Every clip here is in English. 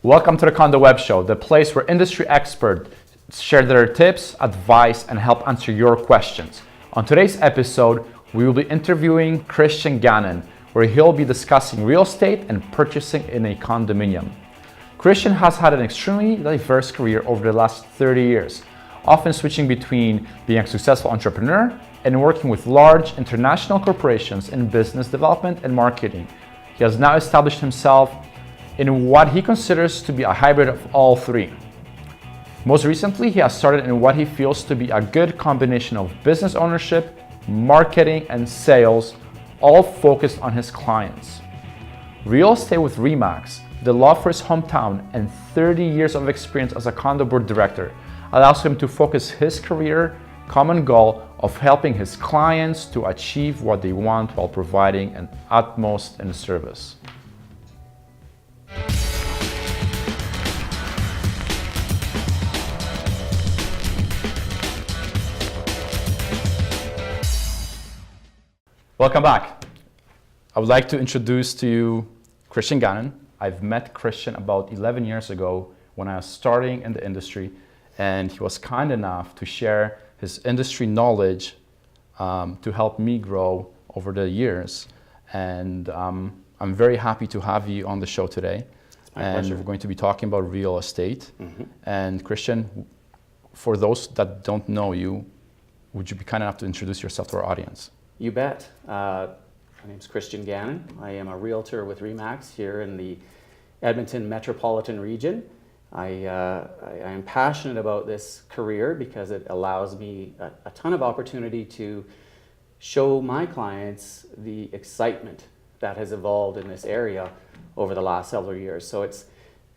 Welcome to the Condo Web Show, the place where industry experts share their tips, advice, and help answer your questions. On today's episode, we will be interviewing Christian Gannon, where he'll be discussing real estate and purchasing in a condominium. Christian has had an extremely diverse career over the last 30 years, often switching between being a successful entrepreneur and working with large international corporations in business development and marketing. He has now established himself in what he considers to be a hybrid of all three. Most recently, he has started in what he feels to be a good combination of business ownership, marketing, and sales, all focused on his clients. Real estate with RE/MAX, the love for his hometown, and 30 years of experience as a condo board director allows him to focus his career common goal of helping his clients to achieve what they want while providing an utmost in service. Welcome back. I would like to introduce to you Christian Gannon. I've met Christian about 11 years ago when I was starting in the industry, and he was kind enough to share his industry knowledge to help me grow over the years. And I'm very happy to have you on the show today. It's my pleasure. We're going to be talking about real estate. Mm-hmm. And Christian, for those that don't know you, would you be kind enough to introduce yourself to our audience? You bet. My name's Christian Gannon. I am a realtor with RE/MAX here in the Edmonton metropolitan region. I am passionate about this career because it allows me a ton of opportunity to show my clients the excitement that has evolved in this area over the last several years. So it's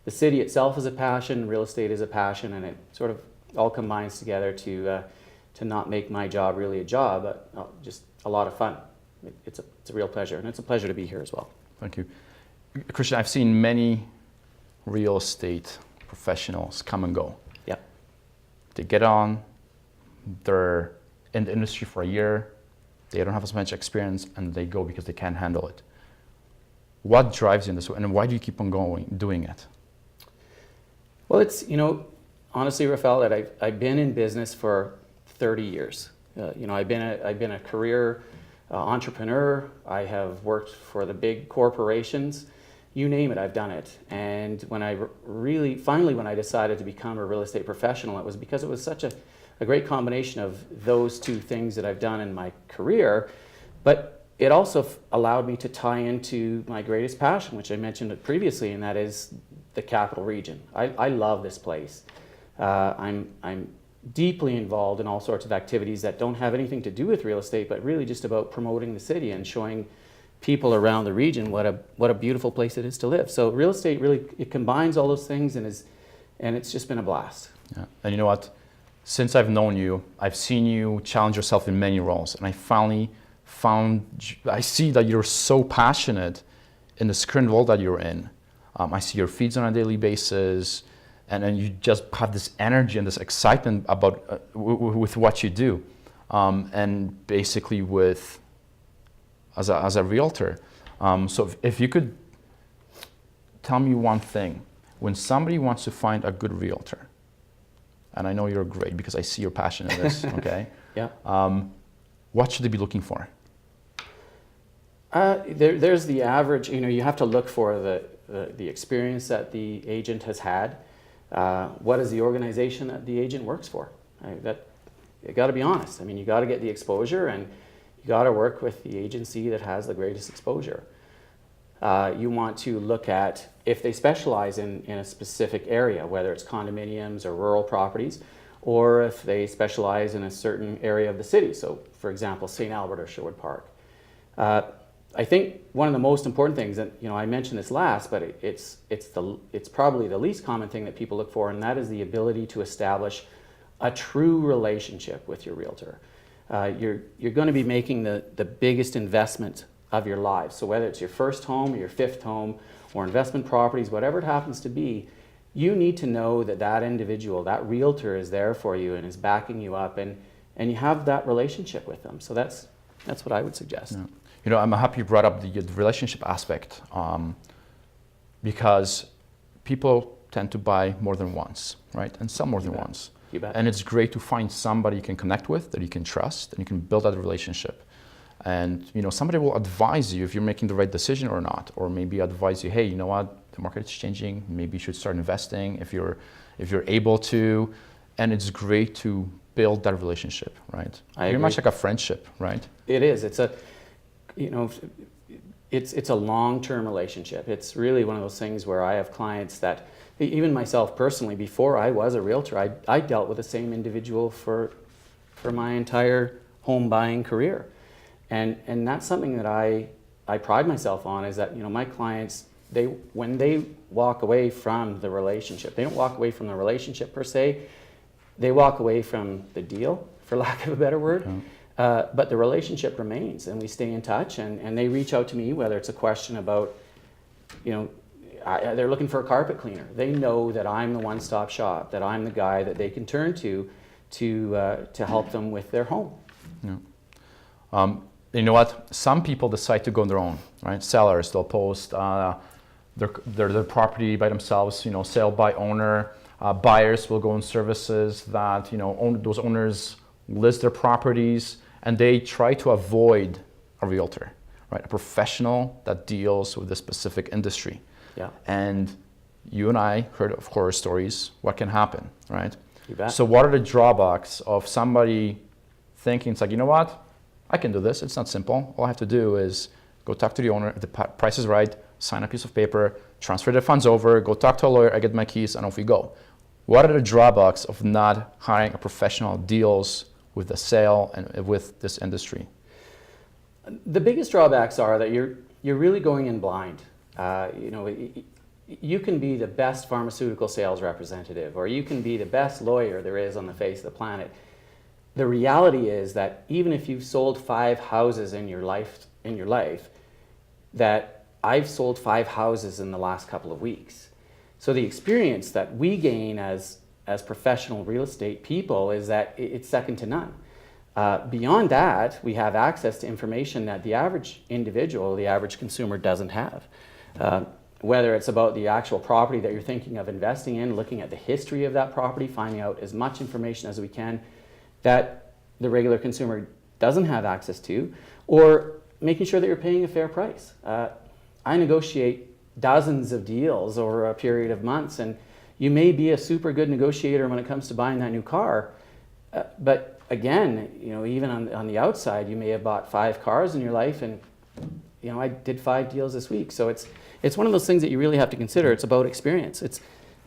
the city itself is a passion, real estate is a passion, and it sort of all combines together to not make my job really a job, but just a lot of fun. It's a real pleasure, and it's a pleasure to be here as well. Thank you. Christian, I've seen many real estate professionals come and go. Yep. They get on, they're in the industry for a year, they don't have as much experience, and they go because they can't handle it. What drives you in this, and why do you keep on doing it? Well, it's, honestly, Rafael, that I've been in business for 30 years. I've been a career entrepreneur. I have worked for the big corporations. You name it, I've done it. And when I when I decided to become a real estate professional, it was because it was such a great combination of those two things that I've done in my career. But it also allowed me to tie into my greatest passion, which I mentioned previously, and that is the capital region. I love this place. I'm deeply involved in all sorts of activities that don't have anything to do with real estate, but really just about promoting the city and showing people around the region what a beautiful place it is to live. So real estate really, it combines all those things, and it's just been a blast. Yeah. And you know what? Since I've known you, I've seen you challenge yourself in many roles, and I finally I see that you're so passionate in this current role that you're in. I see your feeds on a daily basis, and then you just have this energy and this excitement about with what you do, and basically as a realtor. So if you could tell me one thing, when somebody wants to find a good realtor, and I know you're great because I see your passion in this, okay? Yeah. What should they be looking for? There's the average. You have to look for the experience that the agent has had. What is the organization that the agent works for? You got to be honest. You got to get the exposure, and you got to work with the agency that has the greatest exposure. You want to look at if they specialize in a specific area, whether it's condominiums or rural properties, or if they specialize in a certain area of the city. So, for example, St. Albert or Sherwood Park. I think one of the most important things, and I mentioned this last, but it's probably the least common thing that people look for, and that is the ability to establish a true relationship with your realtor. You're going to be making the biggest investment of your lives. So whether it's your first home or your fifth home or investment properties, whatever it happens to be, you need to know that individual, that realtor is there for you and is backing you up, and you have that relationship with them. So that's what I would suggest. Yeah. I'm happy you brought up the relationship aspect, because people tend to buy more than once, right? And sell more than once. You bet. And it's great to find somebody you can connect with, that you can trust, and you can build that relationship. And somebody will advise you if you're making the right decision or not, or maybe advise you, hey, you know what, the market is changing, maybe you should start investing if you're able to. And it's great to build that relationship, right? Very much like a friendship, right? It is. It's a, it's a long-term relationship. It's really one of those things where I have clients that, even myself personally, before I was a realtor, I dealt with the same individual for my entire home buying career. And that's something that I pride myself on, is that my clients, when they walk away from the relationship, they don't walk away from the relationship per se, they walk away from the deal, for lack of a better word. Yeah. But the relationship remains, and we stay in touch, and they reach out to me, whether it's a question about, they're looking for a carpet cleaner. They know that I'm the one-stop shop, that I'm the guy that they can turn to help them with their home. Yeah. You know what? Some people decide to go on their own, right? Sellers, they'll post their property by themselves, sale by owner. Buyers will go on services that, those owners list their properties, and they try to avoid a realtor, right? A professional that deals with a specific industry. Yeah. And you and I heard of horror stories. What can happen, right? You bet. So what are the drawbacks of somebody thinking, it's like, you know what? I can do this. It's not simple. All I have to do is go talk to the owner. If the price is right, sign a piece of paper, transfer the funds over, go talk to a lawyer, I get my keys, and off we go. What are the drawbacks of not hiring a professional that deals with the sale and with this industry? The biggest drawbacks are that you're really going in blind. You can be the best pharmaceutical sales representative, or you can be the best lawyer there is on the face of the planet. The reality is that even if you've sold 5 houses in your life, that I've sold 5 houses in the last couple of weeks. So the experience that we gain as professional real estate people is that it's second to none. Beyond that, we have access to information that the average individual, the average consumer, doesn't have. Whether it's about the actual property that you're thinking of investing in, looking at the history of that property, finding out as much information as we can that the regular consumer doesn't have access to, or making sure that you're paying a fair price. I negotiate dozens of deals over a period of months, and you may be a super good negotiator when it comes to buying that new car, but again, even on the outside, you may have bought 5 cars in your life, and I did 5 deals this week. So it's one of those things that you really have to consider. It's about experience.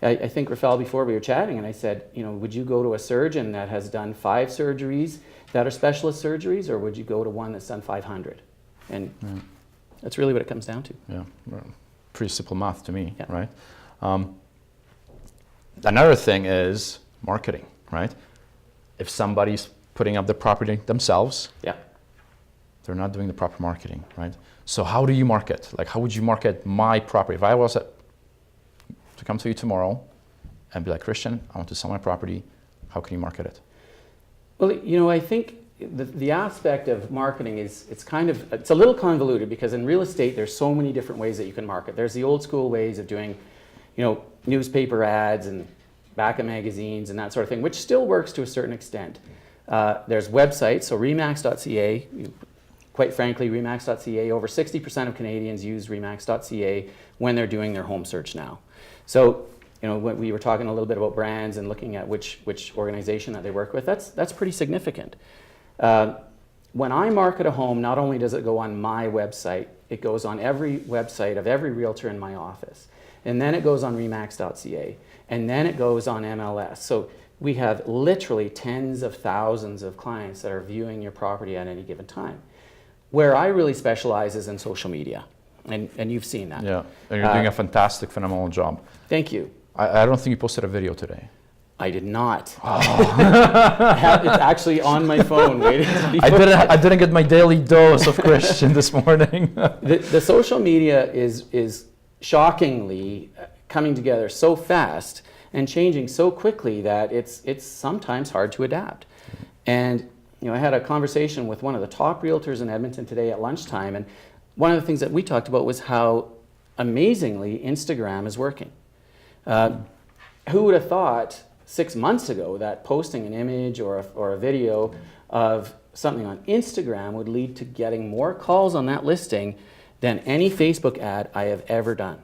I think, Rafael, before we were chatting, and I said, would you go to a surgeon that has done 5 surgeries that are specialist surgeries, or would you go to one that's done 500? And that's really what it comes down to. Yeah, well, pretty simple math to me, yeah. Right? Another thing is marketing, right? If somebody's putting up the property themselves, yeah, they're not doing the proper marketing, right? So how do you market? Like, how would you market my property? If I was to come to you tomorrow and be like, Christian, I want to sell my property, how can you market it? Well, I think the aspect of marketing is, it's a little convoluted, because in real estate, there's so many different ways that you can market. There's the old school ways of doing, newspaper ads and back of magazines and that sort of thing, which still works to a certain extent. There's websites, so remax.ca. Quite frankly, remax.ca, over 60% of Canadians use remax.ca when they're doing their home search now. So, when we were talking a little bit about brands and looking at which organization that they work with, that's pretty significant. When I market a home, not only does it go on my website, it goes on every website of every realtor in my office. And then it goes on remax.ca. And then it goes on MLS. So we have literally tens of thousands of clients that are viewing your property at any given time. Where I really specialize is in social media. And you've seen that. Yeah, and you're doing a fantastic, phenomenal job. Thank you. I don't think you posted a video today. I did not. Oh. It's actually on my phone waiting to be I didn't get my daily dose of Christian this morning. The social media is shockingly coming together so fast and changing so quickly that it's sometimes hard to adapt. And I had a conversation with one of the top realtors in Edmonton today at lunchtime, and one of the things that we talked about was how amazingly Instagram is working. Who would have thought 6 months ago that posting an image or a video of something on Instagram would lead to getting more calls on that listing than any Facebook ad I have ever done,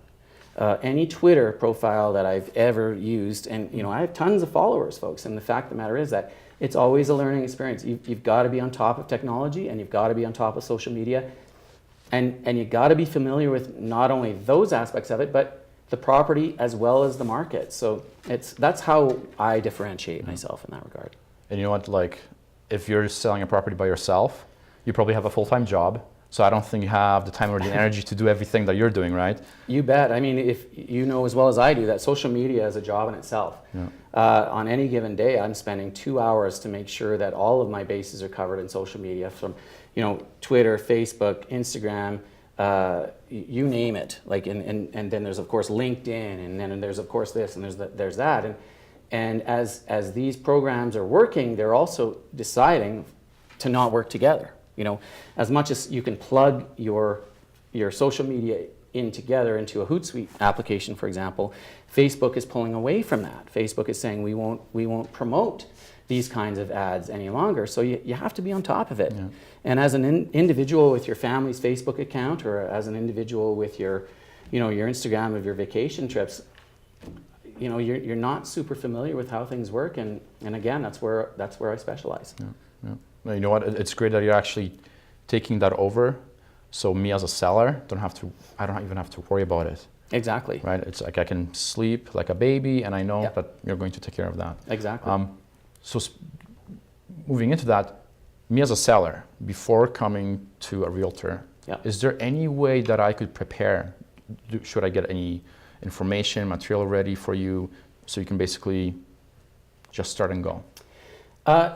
any Twitter profile that I've ever used. And I have tons of followers, folks, and the fact of the matter is that it's always a learning experience. You've got to be on top of technology, and you've got to be on top of social media, and you've got to be familiar with not only those aspects of it, but the property as well as the market. So that's how I differentiate myself in that regard. And you know what, like, if you're selling a property by yourself, you probably have a full-time job. So I don't think you have the time or the energy to do everything that you're doing, right? You bet. I mean, if you know as well as I do that social media is a job in itself. Yeah. On any given day, I'm spending 2 hours to make sure that all of my bases are covered in social media, from Twitter, Facebook, Instagram, you name it. Like, and then there's of course LinkedIn, and then there's of course this, and there's that, and as these programs are working, they're also deciding to not work together. As much as you can plug your social media in together into a Hootsuite application, for example, Facebook is pulling away from that. Facebook is saying we won't promote these kinds of ads any longer. So you have to be on top of it. Yeah. And as an individual with your family's Facebook account, or as an individual with your Instagram of your vacation trips, you're not super familiar with how things work. And again, that's where I specialize. Yeah. Yeah. Well, you know what? It's great that you're actually taking that over. So me as a seller, I don't even have to worry about it. Exactly. Right? It's like I can sleep like a baby, and I know that you're going to take care of that. Exactly. So moving into that, me as a seller, before coming to a realtor, is there any way that I could prepare? Should I get any information, material ready for you, so you can basically just start and go?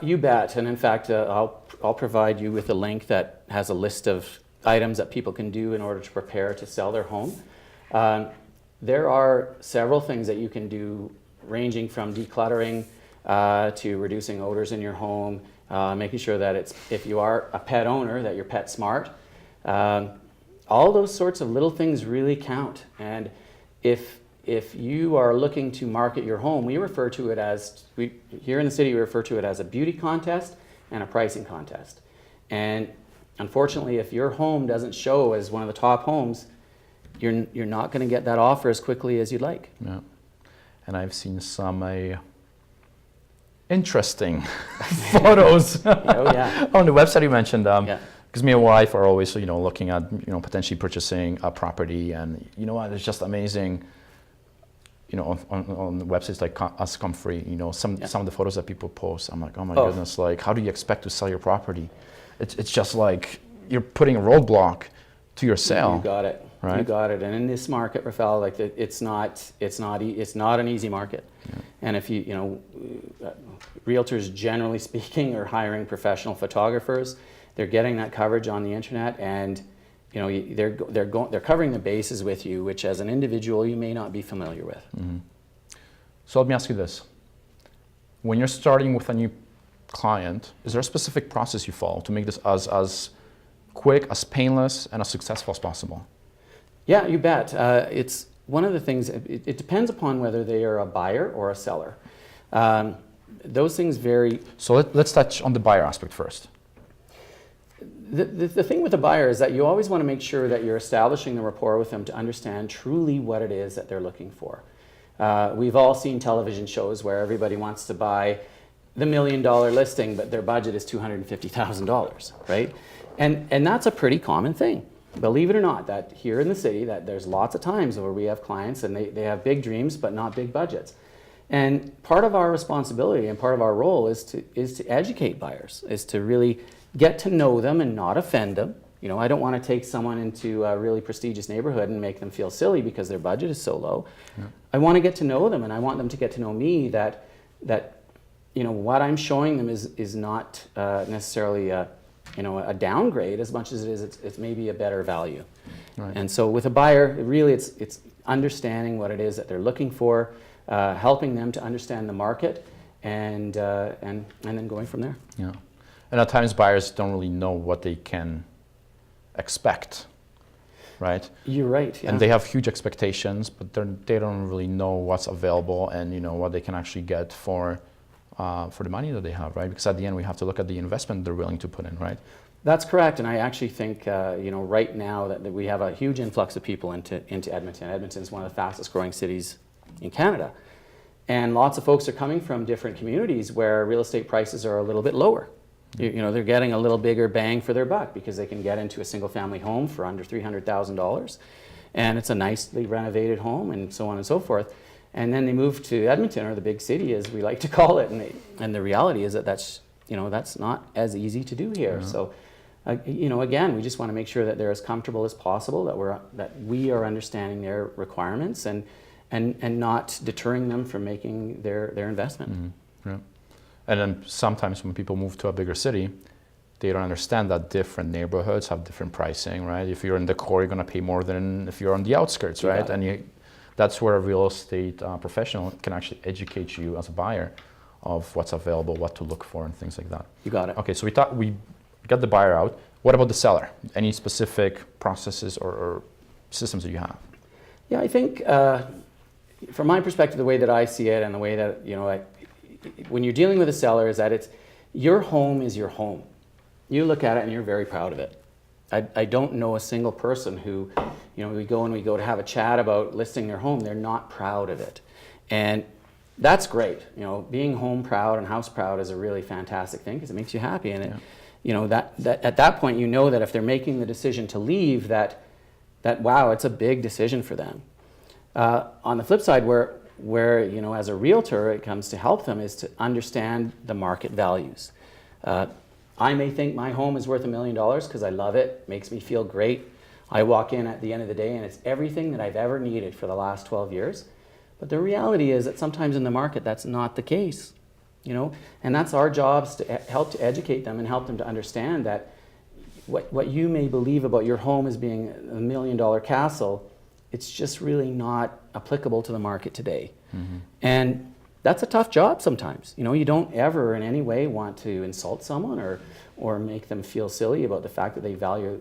You bet. And in fact, I'll provide you with a link that has a list of items that people can do in order to prepare to sell their home. There are several things that you can do, ranging from decluttering to reducing odors in your home, making sure that if you are a pet owner, that you're pet smart. All those sorts of little things really count. And if you are looking to market your home, here in the city we refer to it as a beauty contest and a pricing contest. And unfortunately, if your home doesn't show as one of the top homes, you're not going to get that offer as quickly as you'd like. Yeah. And I've seen some interesting photos on the website you mentioned. Because me and my wife are always looking at potentially purchasing a property, and it's just amazing. On the websites like Us Come Free, some of the photos that people post, I'm like, oh my goodness, like, how do you expect to sell your property? It's just like you're putting a roadblock to your sale. You got it. Right? You got it. And in this market, Rafael, like it's not an easy market. Yeah. And if realtors, generally speaking, are hiring professional photographers. They're getting that coverage on the internet, and they're covering the bases with you, which as an individual you may not be familiar with. Mm-hmm. So let me ask you this: when you're starting with a new client, is there a specific process you follow to make this as quick, as painless, and as successful as possible? Yeah, you bet. It's one of the things. It depends upon whether they are a buyer or a seller. Those things vary. So let's touch on the buyer aspect first. The thing with the buyer is that you always want to make sure that you're establishing the rapport with them to understand truly what it is that they're looking for. We've all seen television shows where everybody wants to buy the $1 million listing, but their budget is $250,000, right? And that's a pretty common thing. Believe it or not, that here in the city, that there's lots of times where we have clients and they have big dreams but not big budgets. And part of our responsibility and part of our role is to educate buyers, is to really get to know them and not offend them. I don't want to take someone into a really prestigious neighborhood and make them feel silly because their budget is so low. Yeah. I want to get to know them, and I want them to get to know me, that what I'm showing them is not necessarily a downgrade as much as it is it's maybe a better value. Right. And so with a buyer, really it's understanding what it is that they're looking for, helping them to understand the market, and then going from there. Yeah. And at times buyers don't really know what they can expect. right? You're right. Yeah. And they have huge expectations, but they don't really know what's available and what they can actually get for the money that they have, right? Because at the end, we have to look at the investment they're willing to put in, right? That's correct, and I actually think right now that we have a huge influx of people into Edmonton. Edmonton's one of the fastest growing cities in Canada, and lots of folks are coming from different communities where real estate prices are a little bit lower. They're getting a little bigger bang for their buck because they can get into a single family home for under $300,000, and it's a nicely renovated home, and so on and so forth. And then they move to Edmonton, or the big city as we like to call it, and the reality is that that's not as easy to do here. So again, we just want to make sure that they're as comfortable as possible, that we are understanding their requirements and not deterring them from making their investment. Mm-hmm. Yeah. And then sometimes when people move to a bigger city, they don't understand that different neighborhoods have different pricing, right? If you're in the core, you're going to pay more than if you're on the outskirts, right? And that's where a real estate professional can actually educate you as a buyer of what's available, what to look for, and things like that. You got it. Okay, so we got the buyer out. What about the seller? Any specific processes or systems that you have? Yeah, I think from my perspective, the way that I see it and the way that, when you're dealing with a seller is that your home is your home. You look at it and you're very proud of it. I don't know a single person who, we go to have a chat about listing their home, they're not proud of it. And that's great. Being home proud and house proud is a really fantastic thing because it makes you happy. And that at that point, that if they're making the decision to leave, that wow, it's a big decision for them. On the flip side, where as a realtor, it comes to help them is to understand the market values. I may think my home is worth $1 million because I love it, makes me feel great. I walk in at the end of the day and it's everything that I've ever needed for the last 12 years. But the reality is that sometimes in the market, that's not the case, and that's our jobs to help to educate them and help them to understand that what you may believe about your home as being $1 million castle, it's just really not applicable to the market today. Mm-hmm. And that's a tough job sometimes. You don't ever in any way want to insult someone or make them feel silly about the fact that they value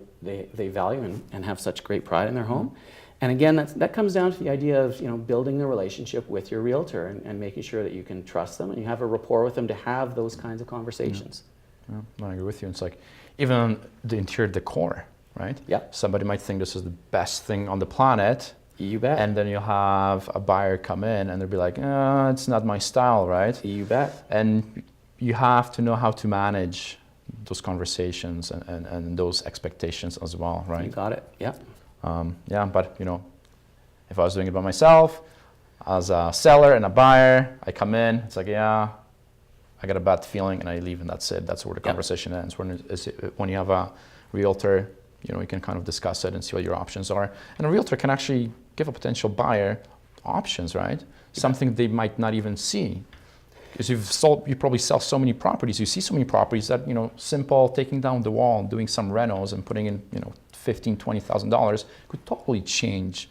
and have such great pride in their home. And again, that comes down to the idea of building the relationship with your realtor and making sure that you can trust them and you have a rapport with them to have those kinds of conversations. Yeah, I agree with you. It's like even the interior decor, right? Yeah. Somebody might think this is the best thing on the planet. You bet. And then you'll have a buyer come in and they'll be like, it's not my style, right? You bet. And you have to know how to manage those conversations and those expectations as well, right? You got it. Yeah. But if I was doing it by myself, as a seller and a buyer, I come in, it's like, I got a bad feeling and I leave and that's it. That's where the conversation ends. When you have a realtor, you can kind of discuss it and see what your options are. And a realtor can actually give a potential buyer options, right? Something they might not even see. Because you probably sell so many properties. You see so many properties that, simple taking down the wall and doing some renos and putting in, $15,000, $20,000 could totally change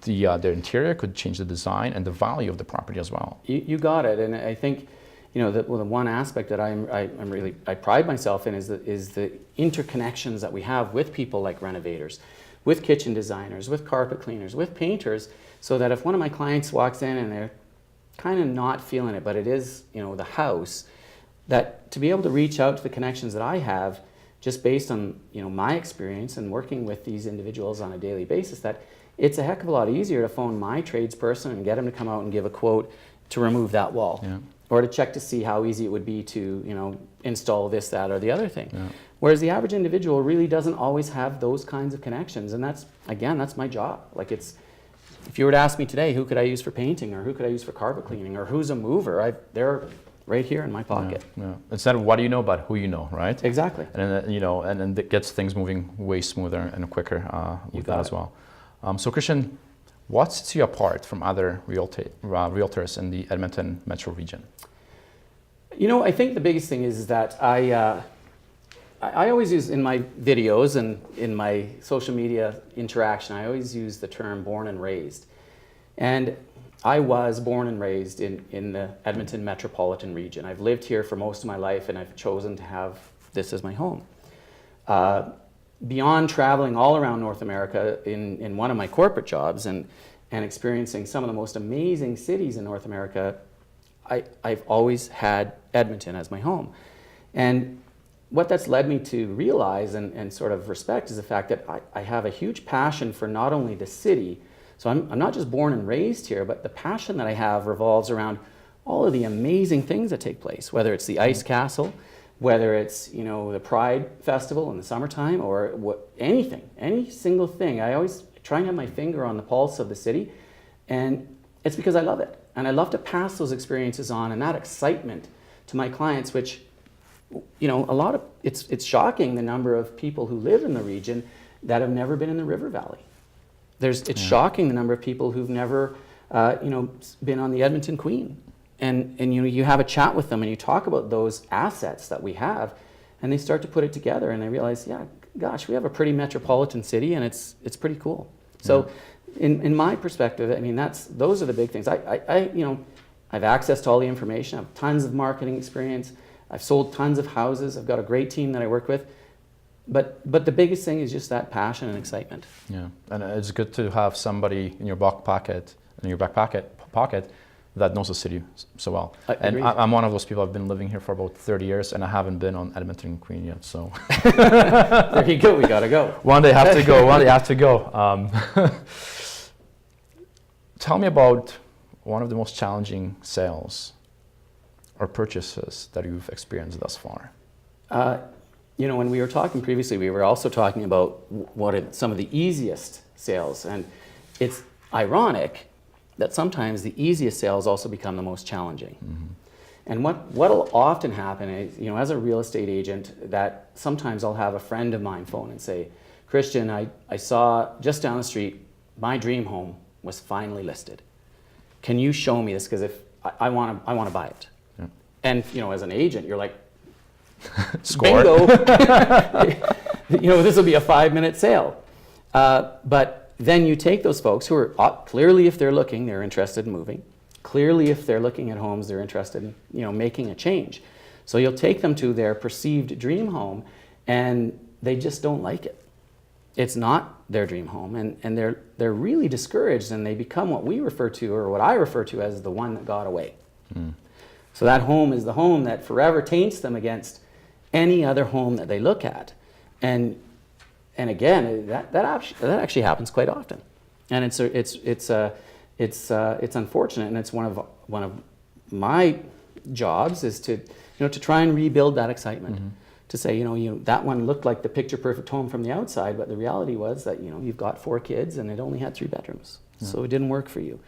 the interior, could change the design and the value of the property as well. You got it. And I think, the one aspect that I pride myself in is the interconnections that we have with people like renovators, with kitchen designers, with carpet cleaners, with painters, so that if one of my clients walks in and they're kind of not feeling it, but it is, the house, that to be able to reach out to the connections that I have, just based on, my experience and working with these individuals on a daily basis, that it's a heck of a lot easier to phone my tradesperson and get him to come out and give a quote to remove that wall. Yeah. Or to check to see how easy it would be to, install this, that, or the other thing. Yeah. Whereas the average individual really doesn't always have those kinds of connections. And that's my job. Like if you were to ask me today, who could I use for painting or who could I use for carpet cleaning or who's a mover, they're right here in my pocket. Yeah. Instead of what do you know, but who you know, right? Exactly. And then it gets things moving way smoother and quicker with that as well. So Christian, what sets you apart from other realtors in the Edmonton metro region? I think the biggest thing is that I always use in my videos and in my social media interaction, I always use the term born and raised. And I was born and raised in the Edmonton metropolitan region. I've lived here for most of my life and I've chosen to have this as my home. beyond traveling all around North America in one of my corporate jobs and experiencing some of the most amazing cities in North America, I've always had Edmonton as my home. And what that's led me to realize and sort of respect is the fact that I have a huge passion for not only the city, so I'm not just born and raised here, but the passion that I have revolves around all of the amazing things that take place, whether it's the Ice Castle, whether it's, you know, the Pride Festival in the summertime, or anything, any single thing. I always try and have my finger on the pulse of the city, and it's because I love it. And I love to pass those experiences on and that excitement to my clients, which, you know, it's shocking the number of people who live in the region that have never been in the River Valley. It's shocking the number of people who've never, you know, been on the Edmonton Queen. And you know, you have a chat with them and you talk about those assets that we have, and they start to put it together and they realize, yeah, gosh, we have a pretty metropolitan city and it's pretty cool. So in my perspective, I mean, those are the big things. I you know, I have access to all the information. I have tons of marketing experience. I've sold tons of houses. I've got a great team that I work with. But the biggest thing is just that passion and excitement. Yeah, and it's good to have somebody in your back pocket that knows the city so well. I'm one of those people. I've been living here for about 30 years, and I haven't been on Edmonton Queen yet. So there you go. We gotta go. One day I have to go. One day I have to go. Tell me about one of the most challenging sales or purchases that you've experienced thus far. You know, when we were talking previously, we were also talking about what are some of the easiest sales, and it's ironic that sometimes the easiest sales also become the most challenging. Mm-hmm. And what'll often happen is, you know, as a real estate agent, that sometimes I'll have a friend of mine phone and say, Christian, I saw just down the street, my dream home was finally listed. Can you show me this? Because if I want to buy it. Yeah. And, you know, as an agent, you're like, score. Bingo. You know, this will be a 5-minute sale. But then you take those folks who are clearly, if they're looking, they're interested in moving. Clearly, if they're looking at homes, they're interested in, you know, making a change. So you'll take them to their perceived dream home, and they just don't like it. It's not their dream home, and they're really discouraged, and they become what we refer to, or what I refer to as the one that got away. Mm. So that home is the home that forever taints them against any other home that they look at, and again, that actually happens quite often, and it's unfortunate, and it's one of my jobs is to, you know, to try and rebuild that excitement. Mm-hmm. To say, you know, that one looked like the picture perfect home from the outside, but the reality was that, you know, you've got 4 kids and it only had 3 bedrooms, so it didn't work for you.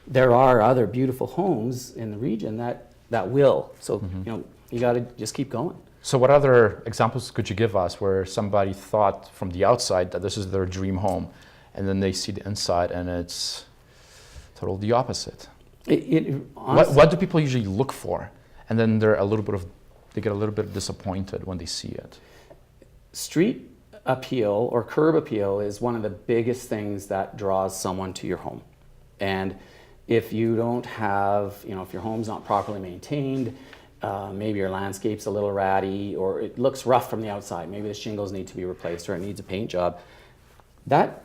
There are other beautiful homes in the region that will. So, you know, you got to just keep going. So what other examples could you give us where somebody thought from the outside that this is their dream home, and then they see the inside and it's totally the opposite? Honestly, what do people usually look for? And then they get a little bit disappointed when they see it. Street appeal or curb appeal is one of the biggest things that draws someone to your home. And if you don't have, you know, if your home's not properly maintained, maybe your landscape's a little ratty, or it looks rough from the outside, maybe the shingles need to be replaced or it needs a paint job, that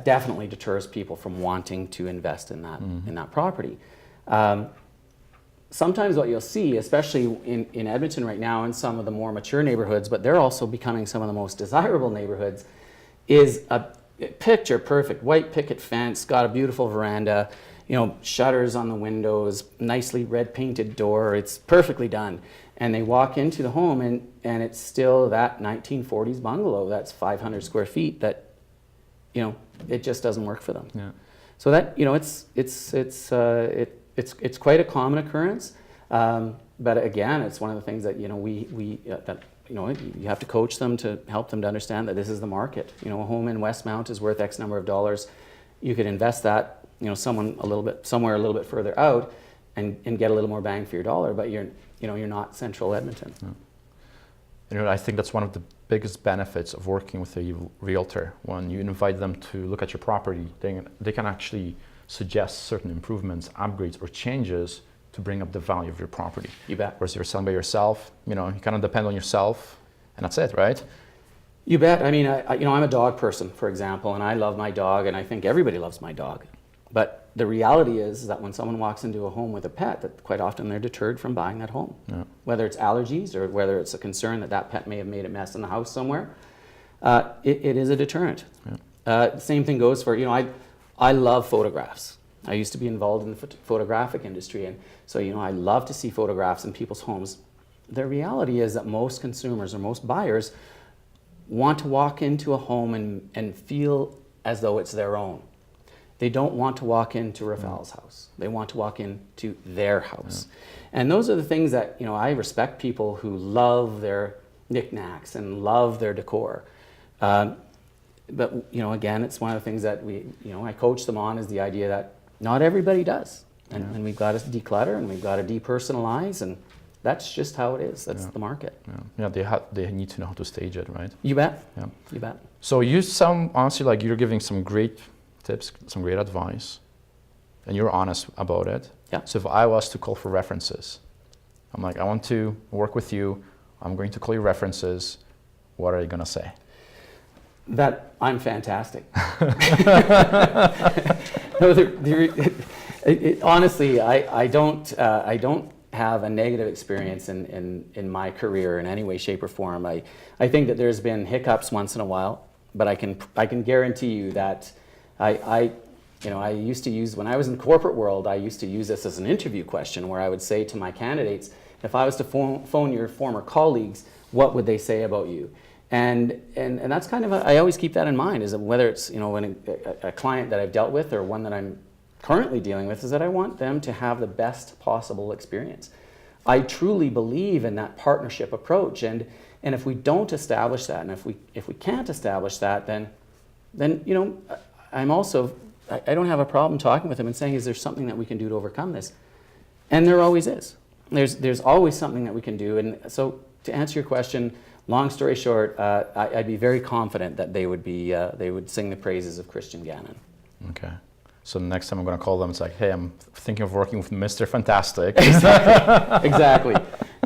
definitely deters people from wanting to invest in that property. Sometimes what you'll see, especially in Edmonton right now, in some of the more mature neighborhoods, but they're also becoming some of the most desirable neighborhoods, is a picture perfect white picket fence, got a beautiful veranda, you know, shutters on the windows, nicely red painted door, it's perfectly done. And they walk into the home and it's still that 1940s bungalow that's 500 square feet that, you know, it just doesn't work for them. Yeah. So that, you know, it's quite a common occurrence, but again, it's one of the things that, you know, you have to coach them to help them to understand that this is the market. You know, a home in Westmount is worth X number of dollars. You could invest that, you know, somewhere a little bit further out, and get a little more bang for your dollar. But you're not central Edmonton. Yeah. You know, I think that's one of the biggest benefits of working with a realtor. When you invite them to look at your property, they can actually suggest certain improvements, upgrades, or changes to bring up the value of your property. You bet. Whereas you're selling by yourself, you know, you kind of depend on yourself, and that's it, right? You bet. I mean, I'm a dog person, for example, and I love my dog, and I think everybody loves my dog. But the reality is that when someone walks into a home with a pet, that quite often they're deterred from buying that home. Yeah. Whether it's allergies or whether it's a concern that that pet may have made a mess in the house somewhere, it is a deterrent. Yeah. Same thing goes for, I love photographs. I used to be involved in the photographic industry, and so, I love to see photographs in people's homes. The reality is that most consumers or most buyers want to walk into a home and feel as though it's their own. They don't want to walk into Rafael's house. They want to walk into their house. Yeah. And those are the things that, I respect people who love their knickknacks and love their decor. But, again, it's one of the things that I coach them on, is the idea that not everybody does. And we've got to declutter and we've got to depersonalize, and that's just how it is. That's the market. They need to know how to stage it, right? You bet. Yeah. You bet. So you sound, honestly, like you're giving some great tips, some great advice, and you're honest about it. Yeah. So if I was to call for references, I'm like, I want to work with you, I'm going to call you references, what are you going to say? That I'm fantastic. Honestly, I don't have a negative experience in my career in any way, shape, or form. I think that there's been hiccups once in a while, but I can guarantee you that I used to use, when I was in the corporate world, I used to use this as an interview question, where I would say to my candidates, if I was to phone your former colleagues, what would they say about you? And that's kind of, I always keep that in mind, is that whether it's, when a client that I've dealt with or one that I'm currently dealing with, is that I want them to have the best possible experience. I truly believe in that partnership approach, and if we don't establish that, and if we can't establish that, then I'm also, I don't have a problem talking with them and saying, is there something that we can do to overcome this? And there always is. There's always something that we can do. And so, to answer your question, long story short, I'd be very confident that they would sing the praises of Christian Gannon. Okay. So the next time I'm going to call them, it's like, hey, I'm thinking of working with Mr. Fantastic. Exactly.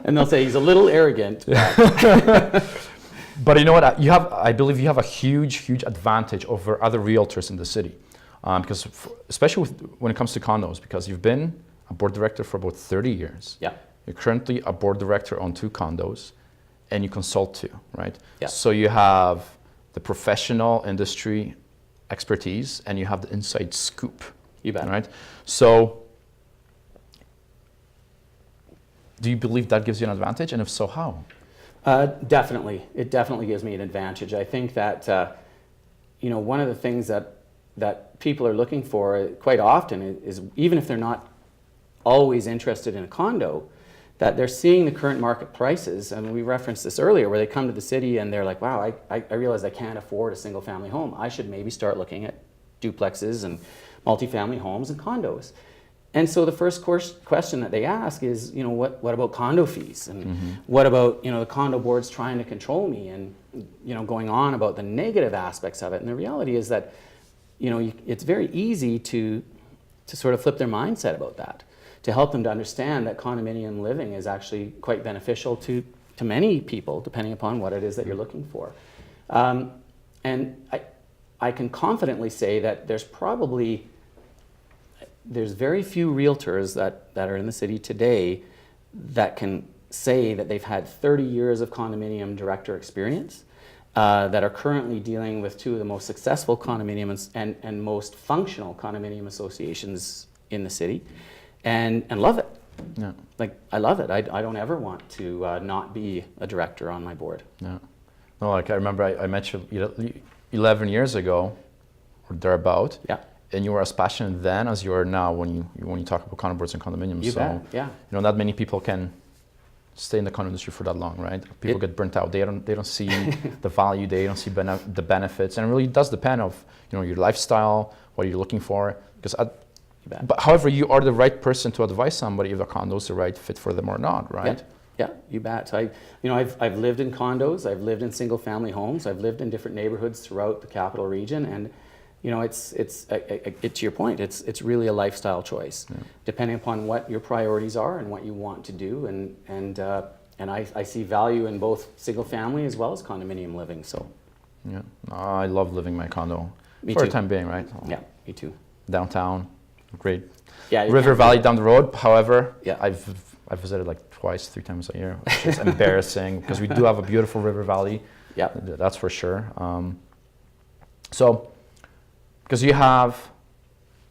And they'll say he's a little arrogant. But you know what? I believe you have a huge advantage over other realtors in the city, because especially when it comes to condos, because you've been a board director for about 30 years. Yeah. You're currently a board director on 2 condos, and you consult too, right? Yeah. So you have the professional industry expertise, and you have the inside scoop. You bet. Right? So do you believe that gives you an advantage, and if so, how? Definitely. It definitely gives me an advantage. I think that, one of the things that people are looking for quite often is, even if they're not always interested in a condo, that they're seeing the current market prices. I mean, we referenced this earlier, where they come to the city and they're like, wow, I realize I can't afford a single family home. I should maybe start looking at duplexes and multifamily homes and condos. And so the first question that they ask is, what about condo fees? And what about, the condo boards trying to control me, and, going on about the negative aspects of it. And the reality is that, it's very easy to sort of flip their mindset about that, to help them to understand that condominium living is actually quite beneficial to many people, depending upon what it is that you're looking for. And I can confidently say that there's very few realtors that are in the city today that can say that they've had 30 years of condominium director experience, that are currently dealing with 2 of the most successful condominiums and most functional condominium associations in the city, and love it. Yeah. Like, I love it. I don't ever want to not be a director on my board. Yeah. No, like I remember I met you 11 years ago, or thereabout. Yeah. And you were as passionate then as you are now when you talk about condo boards and condominiums. You bet, yeah. Not many people can stay in the condo industry for that long, right? People get burnt out. They don't see the value. They don't see the benefits, and it really does depend of your lifestyle, what you're looking for. But however, you are the right person to advise somebody if a condo is the right fit for them or not, right? Yeah, you bet. I've lived in condos. I've lived in single family homes. I've lived in different neighborhoods throughout the capital region, and it's to your point. It's really a lifestyle choice, depending upon what your priorities are and what you want to do. And I see value in both single family as well as condominium living. So Yeah, I love living in my condo Me for too. the time being, right? Yeah, me too. Downtown, great. Yeah, you River can't- Valley down the road. However, Yeah. I've visited like twice, 3 times a year, which is embarrassing because we do have a beautiful River Valley. Yeah. That's for sure. So, because you have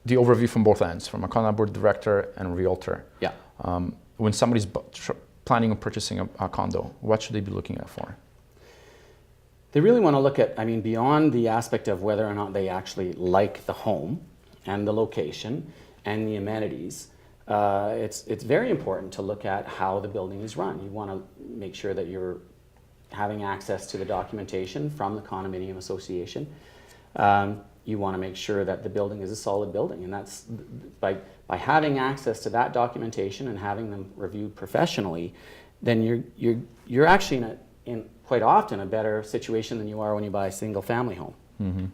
the overview from both ends, from a condo board director and realtor. Yeah. When somebody's planning on purchasing a condo, what should they be looking at for? They really want to look at, I mean, beyond the aspect of whether or not they actually like the home and the location and the amenities, it's very important to look at how the building is run. You want to make sure that you're having access to the documentation from the condominium association. You want to make sure that the building is a solid building, and that's by having access to that documentation and having them reviewed professionally, then you're actually in quite often a better situation than you are when you buy a single family home. Mm-hmm.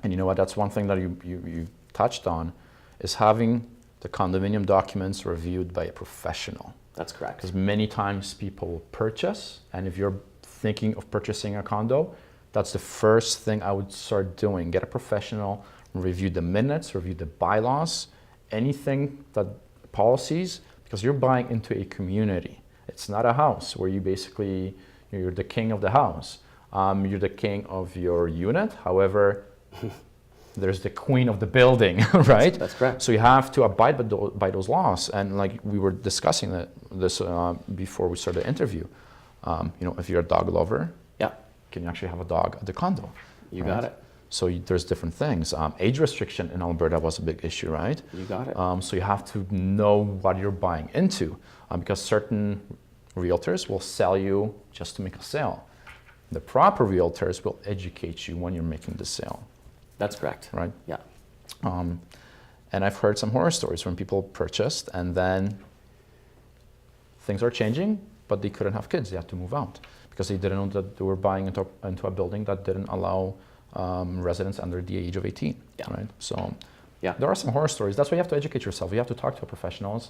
And you know what? That's one thing that you touched on, is having the condominium documents reviewed by a professional. That's correct. Because many times people will purchase, and if you're thinking of purchasing a condo, that's the first thing I would start doing. Get a professional, review the minutes, review the bylaws, anything that policies, because you're buying into a community. It's not a house where you basically, you're the king of the house. You're the king of your unit. However, there's the queen of the building, right? That's correct. So you have to abide by those laws. And like we were discussing this before we started the interview. If you're a dog lover, Yeah. can you actually have a dog at the condo? You right? got it. So there's different things. Age restriction in Alberta was a big issue, right? You got it. So you have to know what you're buying into, because certain realtors will sell you just to make a sale. The proper realtors will educate you when you're making the sale. That's correct. Right? Yeah. And I've heard some horror stories when people purchased and then things are changing, but they couldn't have kids. They had to move out because they didn't know that they were buying into a building that didn't allow residents under the age of 18. Yeah. Right? So Yeah. there are some horror stories. That's why you have to educate yourself. You have to talk to a professional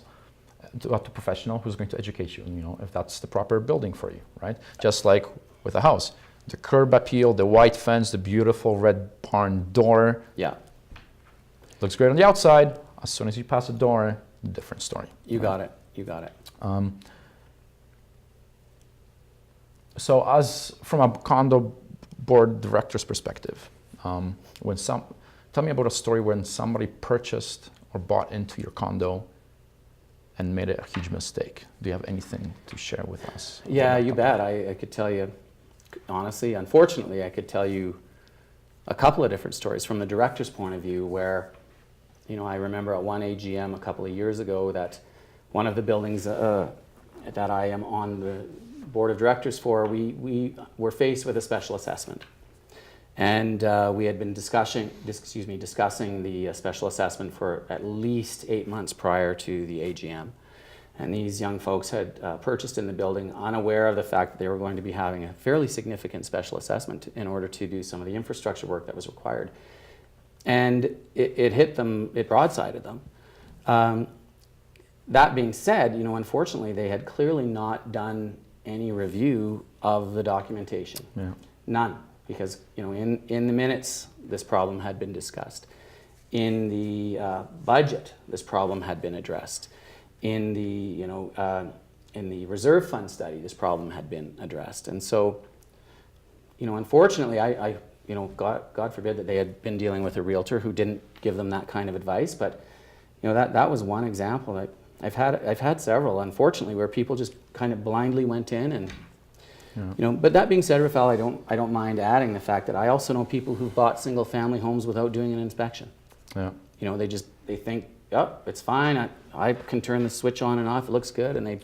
who's going to educate you, if that's the proper building for you, right? Just like with a house. The curb appeal, the white fence, the beautiful red barn door. Yeah. Looks great on the outside. As soon as you pass the door, different story. You got it. You got it. So as from a condo board director's perspective, tell me about a story when somebody purchased or bought into your condo and made a huge mistake. Do you have anything to share with us? Yeah, you bet. I could tell you, honestly, unfortunately, I could tell you a couple of different stories from the director's point of view where, I remember at one AGM a couple of years ago that one of the buildings that I am on the board of directors for, we were faced with a special assessment. And we had been discussing the special assessment for at least 8 months prior to the AGM. And these young folks had purchased in the building unaware of the fact that they were going to be having a fairly significant special assessment in order to do some of the infrastructure work that was required. And it hit them, it broadsided them. That being said, unfortunately, they had clearly not done any review of the documentation. Yeah. None. Because in the minutes, this problem had been discussed. In the budget, this problem had been addressed. In the reserve fund study, this problem had been addressed. And so, unfortunately, I God forbid that they had been dealing with a realtor who didn't give them that kind of advice. But that was one example. I've had several, unfortunately, where people just kind of blindly went in and. Yeah. But that being said, Rafael, I don't mind adding the fact that I also know people who've bought single-family homes without doing an inspection. Yeah. They think, it's fine. I can turn the switch on and off. It looks good, and they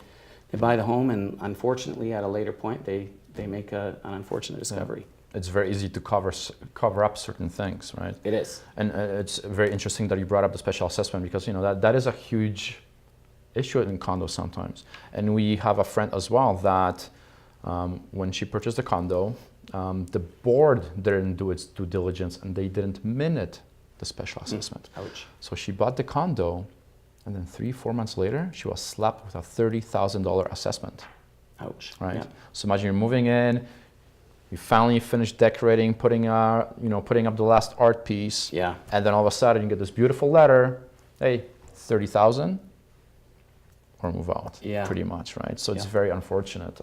buy the home, and unfortunately, at a later point, they make an unfortunate discovery. Yeah. It's very easy to cover up certain things, right? It is. And it's very interesting that you brought up the special assessment because that is a huge issue in condos sometimes. And we have a friend as well that. When she purchased the condo, the board didn't do its due diligence and they didn't minute the special assessment. Ouch. So she bought the condo and then 3-4 months later, she was slapped with a $30,000 assessment. Ouch. Right? Yeah. So imagine you're moving in, You finally finish decorating, putting up the last art piece. Yeah. And then all of a sudden you get this beautiful letter, hey, 30,000 or move out. Yeah. Pretty much, right? So it's Yeah. very unfortunate.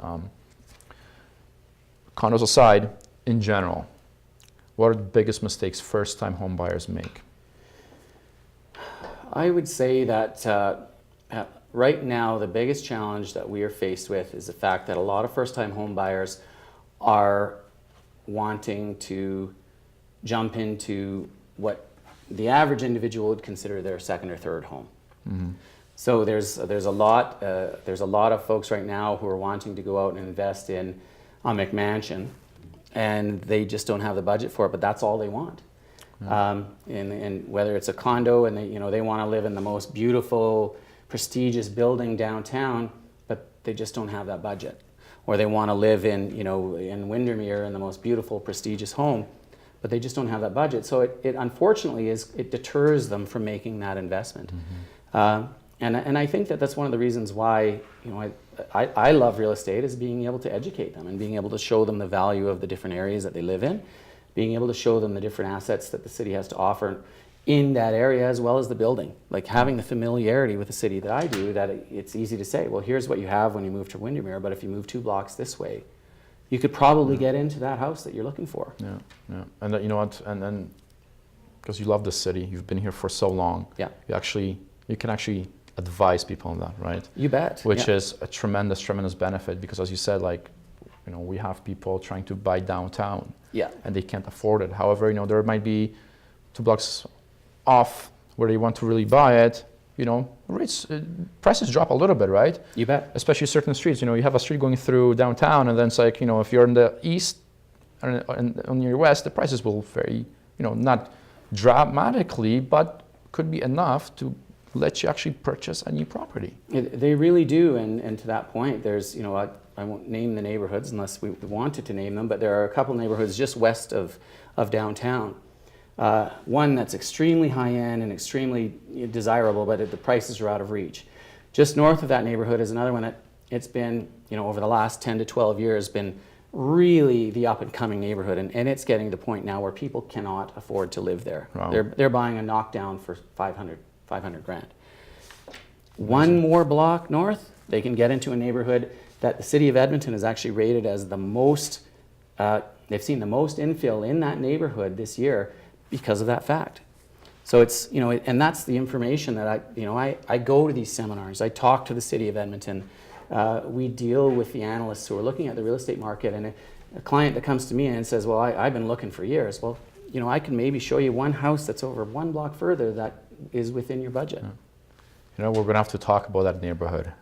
Condos aside, in general, what are the biggest mistakes first-time home buyers make? I would say that right now the biggest challenge that we are faced with is the fact that a lot of first-time home buyers are wanting to jump into what the average individual would consider their second or third home. Mm-hmm. So there's a lot of folks right now who are wanting to go out and invest in a McMansion, and they just don't have the budget for it. But that's all they want. Yeah. And whether it's a condo and they want to live in the most beautiful, prestigious building downtown, but they just don't have that budget. Or they want to live in Windermere in the most beautiful, prestigious home, but they just don't have that budget. So it unfortunately it deters them from making that investment. Mm-hmm. And I think that's one of the reasons why I love real estate, is being able to educate them and being able to show them the value of the different areas that they live in, being able to show them the different assets that the city has to offer in that area, as well as the building. Like having the familiarity with the city that I do, that it's easy to say, well, here's what you have when you move to Windermere, but if you move 2 blocks this way, you could probably get into that house that you're looking for. Yeah, yeah. And you know what? And then because you love the city, you've been here for so long. Yeah. You can actually advise people on that, right? You bet. Which yeah. is a tremendous benefit, because as you said, we have people trying to buy downtown. Yeah. And they can't afford it. However, there might be 2 blocks off where they want to really buy it. Rates, prices drop a little bit, right? You bet. Especially certain streets. You have a street going through downtown, and then it's like, if you're in the east and on your west, the prices will vary, not dramatically, but could be enough to let you actually purchase a new property. They really do, and to that point, there's, I won't name the neighborhoods unless we wanted to name them, but there are a couple neighborhoods just west of downtown. One that's extremely high-end and extremely desirable, but the prices are out of reach. Just north of that neighborhood is another one that it's been, over the last 10 to 12 years, been really the up-and-coming neighborhood, and it's getting to the point now where people cannot afford to live there. Wow. They're buying a knockdown for 500 grand. One more block north, they can get into a neighborhood that the city of Edmonton has actually rated as the most, they've seen the most infill in that neighborhood this year because of that fact. So it's, and that's the information that I go to these seminars, I talk to the city of Edmonton, we deal with the analysts who are looking at the real estate market, and a client that comes to me and says, well, I've been looking for years. Well, I can maybe show you one house that's over 1 block further that is within your budget. Yeah. We're going to have to talk about that neighborhood,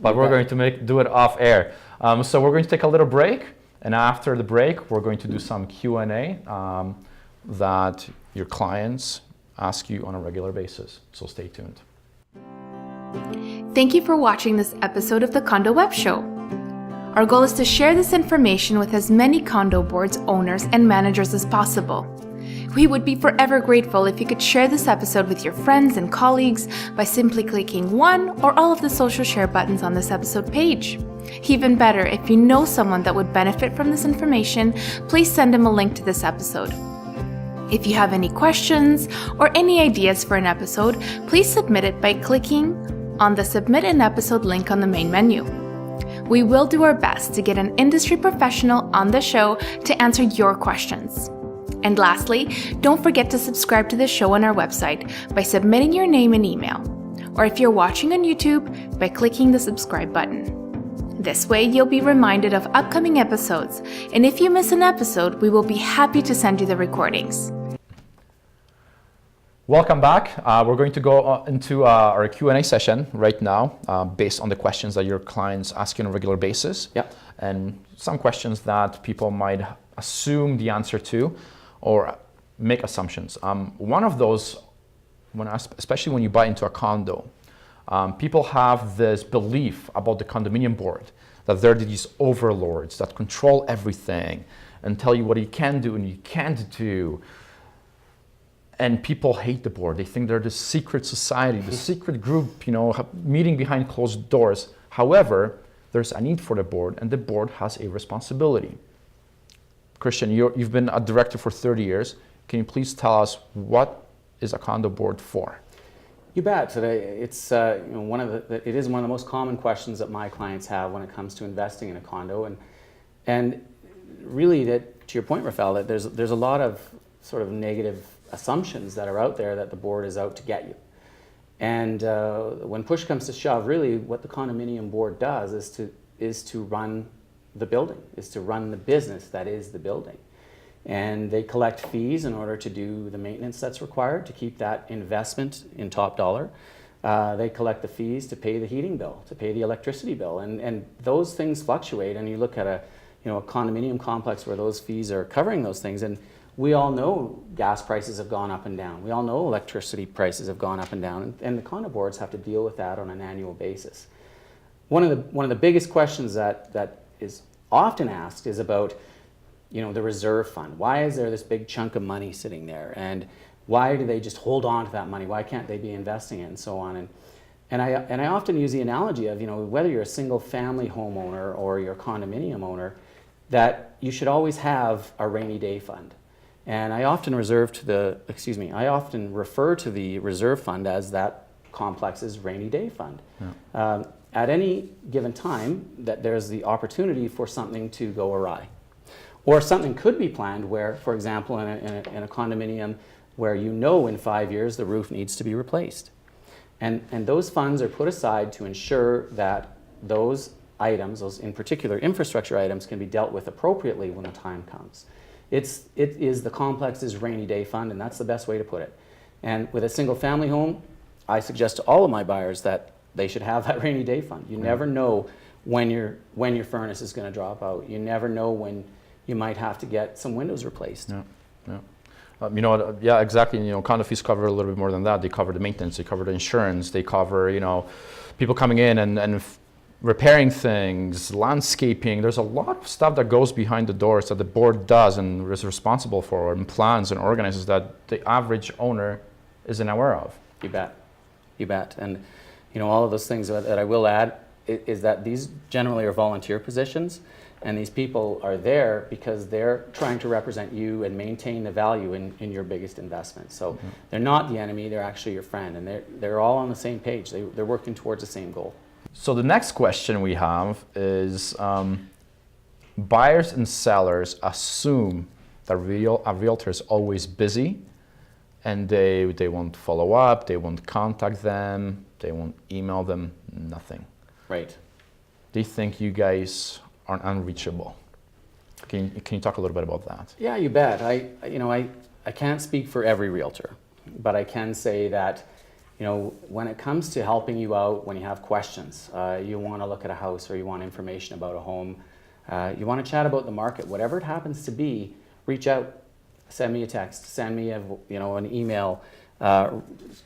but we're going to do it off air. So we're going to take a little break, and after the break, we're going to do some Q&A that your clients ask you on a regular basis. So stay tuned. Thank you for watching this episode of the Condo Web Show. Our goal is to share this information with as many condo boards, owners, and managers as possible. We would be forever grateful if you could share this episode with your friends and colleagues by simply clicking one or all of the social share buttons on this episode page. Even better, if you know someone that would benefit from this information, please send them a link to this episode. If you have any questions or any ideas for an episode, please submit it by clicking on the Submit an Episode link on the main menu. We will do our best to get an industry professional on the show to answer your questions. And lastly, don't forget to subscribe to the show on our website by submitting your name and email, or if you're watching on YouTube, by clicking the subscribe button. This way, you'll be reminded of upcoming episodes, and if you miss an episode, we will be happy to send you the recordings. Welcome back. We're going to go into our Q&A session right now, based on the questions that your clients ask you on a regular basis. Yep. And some questions that people might assume the answer to or make assumptions. One of those, especially when you buy into a condo, people have this belief about the condominium board, that they're these overlords that control everything and tell you what you can do and you can't do. And people hate the board. They think they're the secret society, the secret group, meeting behind closed doors. However, there's a need for the board, and the board has a responsibility. Christian, you've been a director for 30 years. Can you please tell us what is a condo board for? You bet. It's it is one of the most common questions that my clients have when it comes to investing in a condo, and really, that to your point, Rafael, that there's a lot of sort of negative assumptions that are out there that the board is out to get you. And when push comes to shove, really what the condominium board does is to run the building, is to run the business that is the building. And they collect fees in order to do the maintenance that's required to keep that investment in top dollar. They collect the fees to pay the heating bill, to pay the electricity bill, and those things fluctuate. And you look at a condominium complex where those fees are covering those things, and we all know gas prices have gone up and down. We all know electricity prices have gone up and down, and the condo boards have to deal with that on an annual basis. One of the biggest questions that is often asked is about the reserve fund. Why is there this big chunk of money sitting there, and why do they just hold on to that money? Why can't they be investing it, and so on? And I often use the analogy of whether you're a single family homeowner or you're a condominium owner, that you should always have a rainy day fund. And I often refer to the reserve fund as that complex's rainy day fund. Yeah. At any given time that there's the opportunity for something to go awry. Or something could be planned where, for example, in a condominium where in 5 years the roof needs to be replaced. And those funds are put aside to ensure that those items, those in particular infrastructure items, can be dealt with appropriately when the time comes. It is the complex's rainy day fund, and that's the best way to put it. And with a single family home, I suggest to all of my buyers that they should have that rainy day fund. You never know when your furnace is going to drop out. You never know when you might have to get some windows replaced. Yeah. Yeah, exactly. Condo fees cover a little bit more than that. They cover the maintenance, they cover the insurance, they cover, people coming in and repairing things, landscaping. There's a lot of stuff that goes behind the doors that the board does and is responsible for, and plans and organizes, that the average owner isn't aware of. You bet. And all of those things that I will add is that these generally are volunteer positions, and these people are there because they're trying to represent you and maintain the value in your biggest investment. So they're not the enemy, they're actually your friend, and they're all on the same page. They're working towards the same goal. So the next question we have is, buyers and sellers assume that a realtor is always busy, and they won't follow up, they won't contact them, they won't email them, nothing. Right. They think you guys are unreachable. Can you talk a little bit about that? Yeah, you bet. I can't speak for every realtor, but I can say that when it comes to helping you out, when you have questions, you want to look at a house or you want information about a home, you want to chat about the market, whatever it happens to be, reach out, send me a text, send me an email,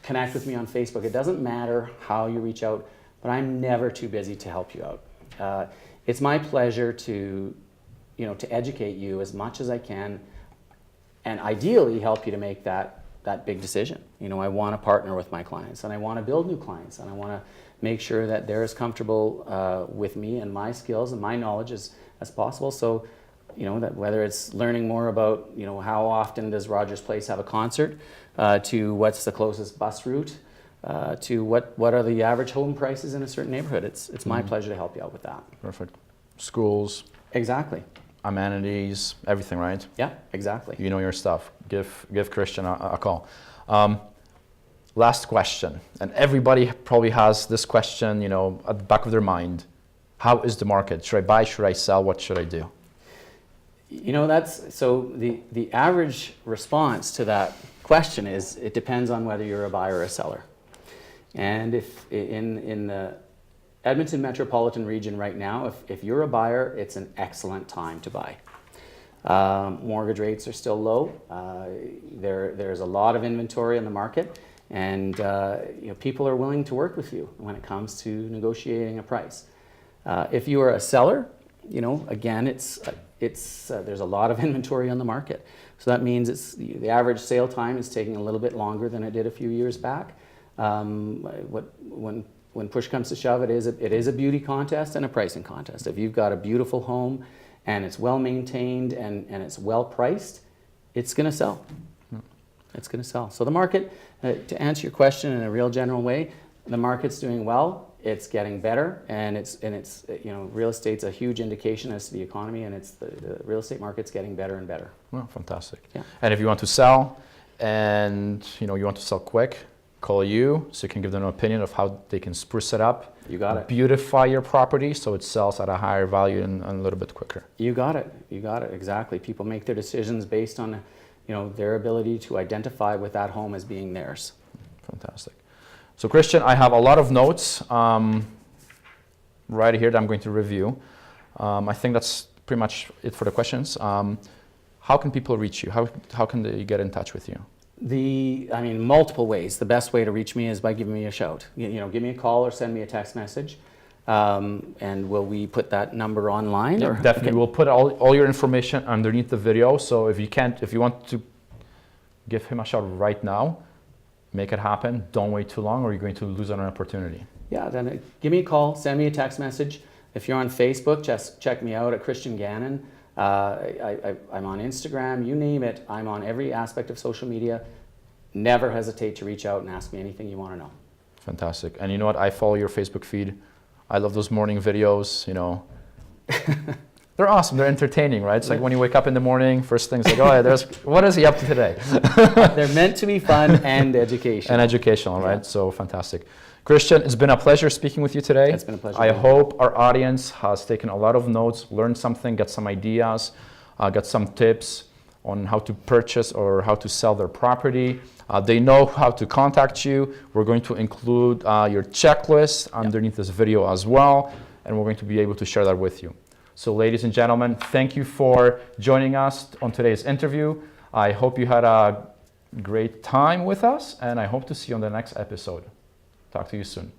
connect with me on Facebook. It doesn't matter how you reach out, but I'm never too busy to help you out. It's my pleasure to educate you as much as I can, and ideally help you to make that big decision. I want to partner with my clients, and I want to build new clients, and I want to make sure that they're as comfortable with me and my skills and my knowledge as possible. So, that whether it's learning more about, how often does Rogers Place have a concert, to what's the closest bus route, to what are the average home prices in a certain neighborhood. It's my pleasure to help you out with that. Perfect. Schools. Exactly. Amenities, everything, right? Yeah, exactly. You know your stuff. Give Christian a call. Last question, and everybody probably has this question, at the back of their mind. How is the market? Should I buy? Should I sell? What should I do? That's so the average response to that question is it depends on whether you're a buyer or a seller. And if in the Edmonton metropolitan region right now, if you're a buyer, it's an excellent time to buy. Mortgage rates are still low. There's a lot of inventory in the market, and people are willing to work with you when it comes to negotiating a price. If you are a seller, again, there's a lot of inventory on the market. So that means the average sale time is taking a little bit longer than it did a few years back. When push comes to shove, it is a beauty contest and a pricing contest. If you've got a beautiful home and it's well maintained and it's well priced, it's going to sell. It's going to sell. So the market, to answer your question in a real general way, the market's doing well. It's getting better, and it's real estate's a huge indication as to the economy, and it's the real estate market's getting better and better. Well, fantastic. Yeah. And if you want to sell, and you want to sell quick, call you so you can give them an opinion of how they can spruce it up. You got it. Beautify your property so it sells at a higher value and a little bit quicker. You got it. You got it. Exactly. People make their decisions based on their ability to identify with that home as being theirs. Fantastic. So Christian, I have a lot of notes right here that I'm going to review. I think that's pretty much it for the questions. How can people reach you? How can they get in touch with you? Multiple ways. The best way to reach me is by giving me a shout. Give me a call or send me a text message. And will we put that number online? Yeah, definitely. Okay. We'll put all your information underneath the video. So if you want to give him a shout right now, make it happen. Don't wait too long or you're going to lose an opportunity. Yeah, then give me a call, send me a text message. If you're on Facebook, just check me out at Christian Gannon. I'm on Instagram, you name it. I'm on every aspect of social media. Never hesitate to reach out and ask me anything you want to know. Fantastic. And you know what? I follow your Facebook feed. I love those morning videos, They're awesome. They're entertaining, right? It's like when you wake up in the morning, first thing's like, what is he up to today? They're meant to be fun and educational. And educational, right? Yeah. So fantastic. Christian, it's been a pleasure speaking with you today. It's been a pleasure. I hope our audience has taken a lot of notes, learned something, got some ideas, got some tips on how to purchase or how to sell their property. They know how to contact you. We're going to include your checklist underneath this video as well, and we're going to be able to share that with you. So ladies and gentlemen, thank you for joining us on today's interview. I hope you had a great time with us, and I hope to see you on the next episode. Talk to you soon.